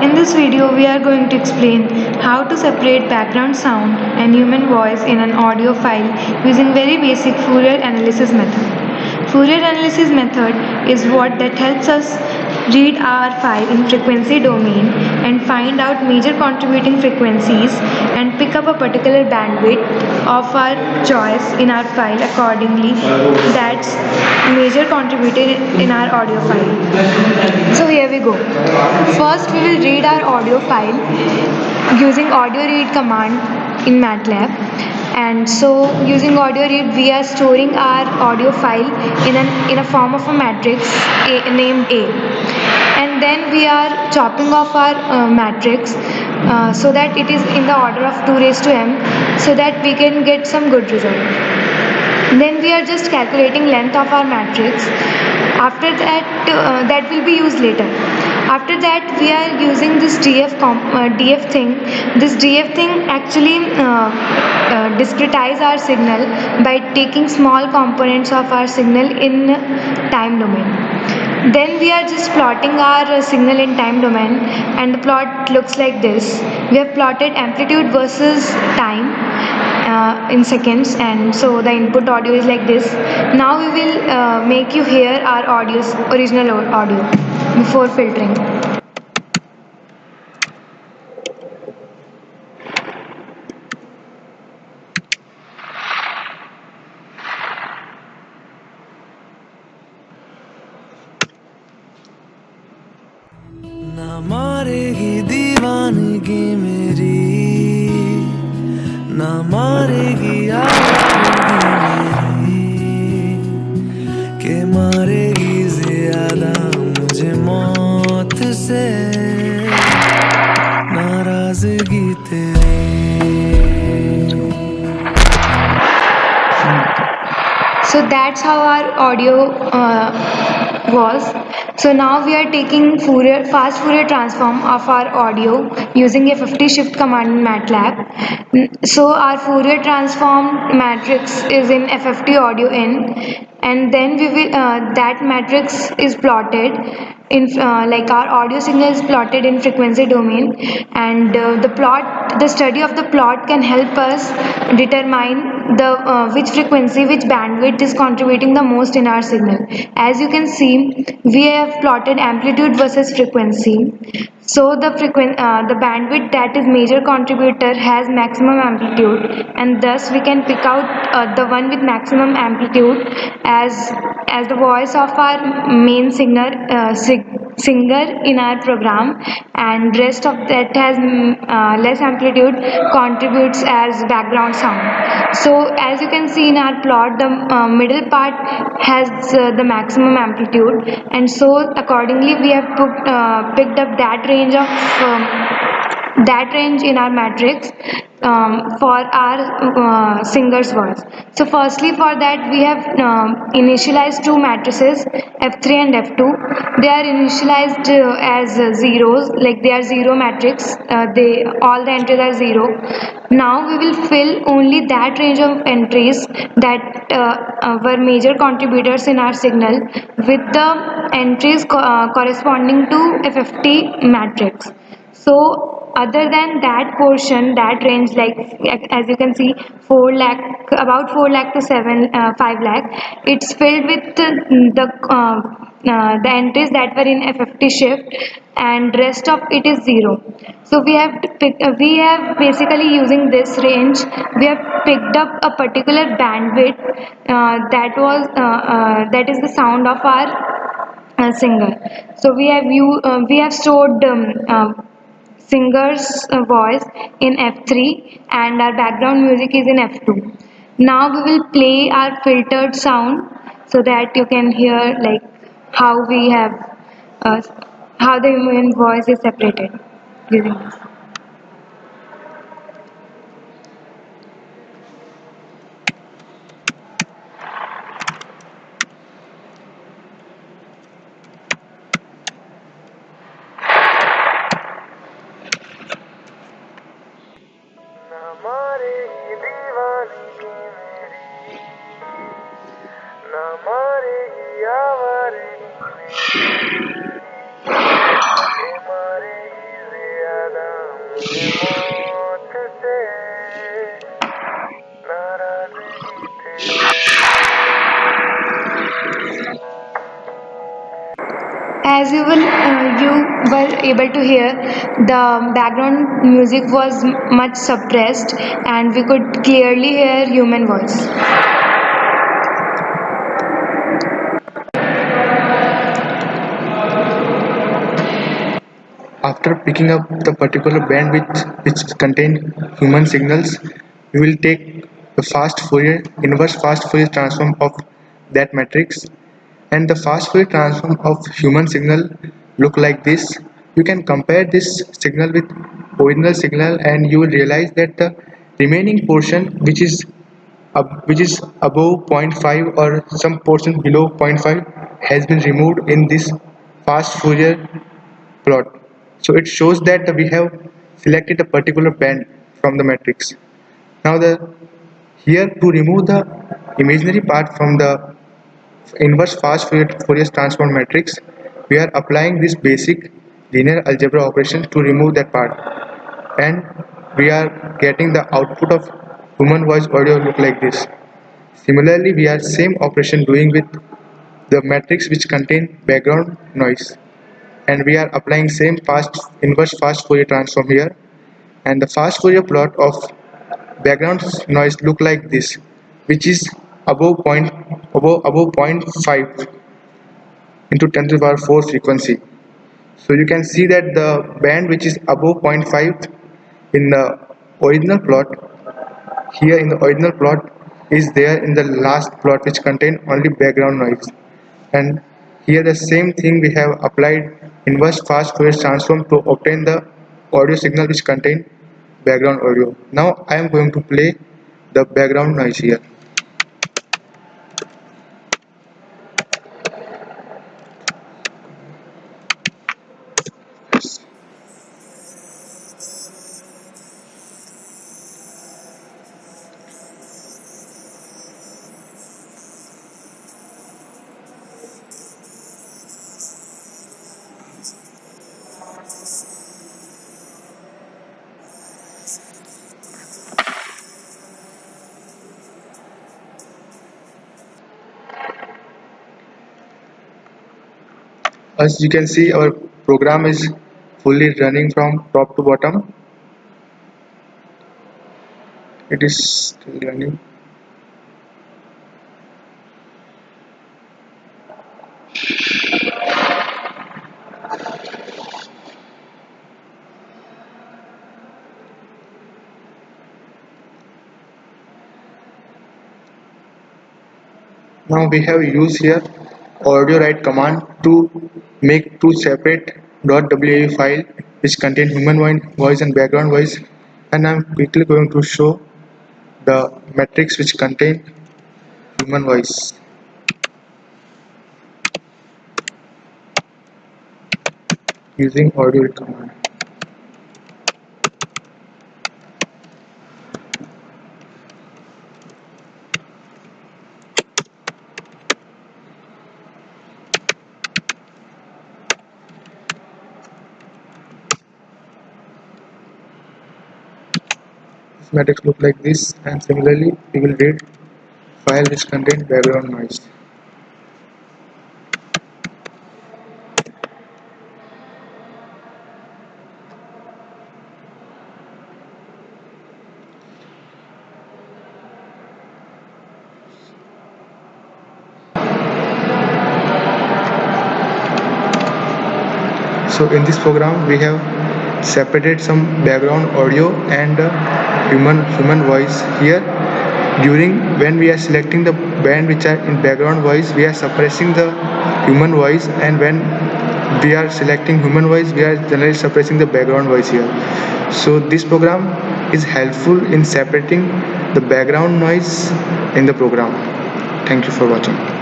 In this video, we are going to explain how to separate background sound and human voice in an audio file using very basic Fourier analysis method. Fourier analysis method is what that helps us read our file in frequency domain and find out major contributing frequencies and pick up a particular bandwidth of our choice in our file accordingly. That's major contributor in our audio file. So here we go. First we will read our audio file using audio read command in MATLAB. And so using audio read we are storing our audio file in a form of a matrix named A, and then we are chopping off our matrix so that it is in the order of 2 raised to m, so that we can get some good result. Then we are just calculating length of our matrix. After that, that will be used later. After that, we are using this DF thing. This DF thing actually discretize our signal by taking small components of our signal in time domain. Then we are just plotting our signal in time domain, and the plot looks like this. We have plotted amplitude versus time in seconds, and so the input audio is like this. Now we will make you hear our original audio before filtering. ना मारेगी दीवानगी मेरी, ना मारेगी आवाज़ मेरी, के मारेगी ज्यादा मुझे मौत से नाराजगी तेरी. So that's how our audio was. So now we are taking fast Fourier transform of our audio using a 50 shift command in MATLAB. So our Fourier transform matrix is in FFT audio in, and then we will that matrix is plotted in like our audio signal is plotted in frequency domain, and the study of the plot can help us determine the which frequency, which bandwidth is contributing the most in our signal. As you can see, we have plotted amplitude versus frequency. So the bandwidth that is major contributor has maximum amplitude, and thus we can pick out the one with maximum amplitude as the voice of our main singer in our program, and rest of that has less amplitude contributes as background sound. So as you can see in our plot, the middle part has the maximum amplitude, and so accordingly we have picked up that range in our matrix for our singer's voice. So firstly, for that we have initialized two matrices, F3 and F2. They are initialized as zeros, like they are zero matrix. All the entries are zero. Now we will fill only that range of entries that were major contributors in our signal with the entries corresponding to FFT matrix. So other than that portion, that range, like as you can see, 4 lakh, about 4 lakh to 5 lakh, it's filled with the entries that were in FFT shift, and rest of it is zero. So we have basically using this range, we have picked up a particular bandwidth that is the sound of our singer. So we have stored singer's voice in F3, and our background music is in F2. Now we will play our filtered sound so that you can hear like how we have how the human voice is separated using this. ना मारेगी दीवानगी मेरी, ना मारेगी आवाज़ मेरी, के मारेगी As you were able to hear, the background music was much suppressed, and we could clearly hear human voice. After picking up the particular band which contain human signals, we will take the inverse fast Fourier transform of that matrix, and the fast Fourier transform of human signal look like this. You can compare this signal with original signal, and you will realize that the remaining portion which is above zero point 0.5 or some portion below zero point 0.5 has been removed in this fast Fourier plot. So it shows that we have selected a particular band from the matrix. Now here to remove the imaginary part from the inverse fast Fourier transform matrix, we are applying this basic linear algebra operation to remove that part, and we are getting the output of human voice audio look like this. Similarly, we are same operation doing with the matrix which contain background noise, and we are applying same inverse fast Fourier transform here, and the fast Fourier plot of background noise look like this, which is above zero point 0.5 into 10 to the power 4 frequency. So you can see that the band which is above zero point 0.5 in the original plot, here in the original plot, is there in the last plot which contain only background noise, and here the same thing we have applied inverse fast Fourier transform to obtain the audio signal which contain background audio. Now I am going to play the background noise here. As you can see, our program is fully running from top to bottom. It is still running. Now we have used here audio write command to make two separate .wav file which contain human voice and background voice, and I'm quickly going to show the matrix which contain human voice. Using audio write command. Matrix look like this, and similarly we will read file which contain background noise. So in this program we have separated some background audio and human voice. Here during when we are selecting the band which are in background voice, we are suppressing the human voice, and when we are selecting human voice, we are generally suppressing the background voice here. So this program is helpful in separating the background noise in the program. Thank you for watching.